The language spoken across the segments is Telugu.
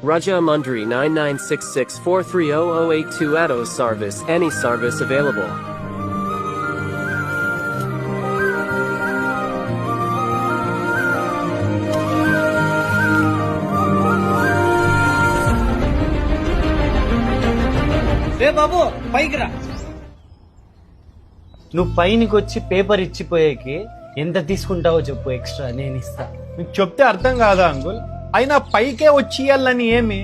Raja Mundri 9966430082 Atos Service. Any service available. రే బాబు పైకి రా. నువ్వు పైనకి వచ్చి పేపర్ ఇచ్చిపోయేకి ఎంత తీసుకుంటావో చెప్పు, ఎక్స్ట్రా నేను ఇస్తా. మీకు చెప్తే అర్థం కాదా అంకుల్? అయినా పైకే వచ్చి ఇయ్యాలని ఏమి?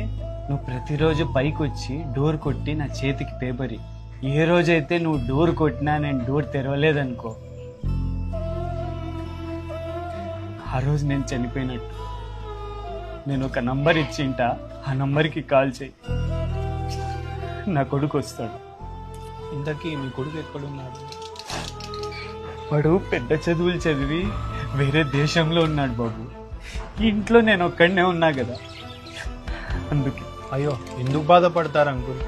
నువ్వు ప్రతిరోజు పైకి వచ్చి డోర్ కొట్టి నా చేతికి పేపర్ ఇ. ఏ రోజైతే నువ్వు డోర్ కొట్టినా నేను డోర్ తెరవలేదనుకో, ఆ రోజు నేను చనిపోయినట్టు. నేను ఒక నంబర్ ఇచ్చింటా, ఆ నంబర్కి కాల్ చేయి, నా కొడుకు వస్తాడు. ఇంతకీ మీ కొడుకు ఎక్కడున్నాడు? వాడు పెద్ద చదువులు చదివి వేరే దేశంలో ఉన్నాడు బాబు. ఇంట్లో నేను ఒక్కడనే ఉన్నా కదా, అందుకే. అయ్యో, ఎందుకు బాధపడతారు అంకుల్?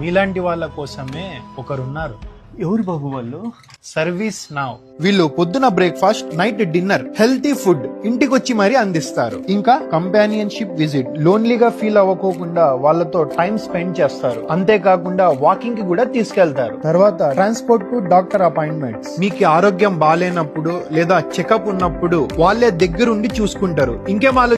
మీలాంటి వాళ్ళ కోసమే ఒకరున్నారు. ఎవరు బాబు వాళ్ళు? Service now. వీళ్ళు పొద్దున breakfast, night dinner, healthy food ఇంటికొచ్చి మరీ అందిస్తారు. ఇంకా కంపానియన్షిప్ విజిట్, లోన్లీగా ఫీల్ అవ్వకోకుండా వాళ్ళతో టైం స్పెండ్ చేస్తారు. అంతేకాకుండా వాకింగ్ కి కూడా తీసుకెళ్తారు. తర్వాత ట్రాన్స్పోర్ట్ టు డాక్టర్ అపాయింట్మెంట్స్. మీకు ఆరోగ్యం బాగాలేనప్పుడు లేదా చెకప్ ఉన్నప్పుడు వాళ్ళే దగ్గరుండి చూసుకుంటారు. ఇంకేం ఆలోచన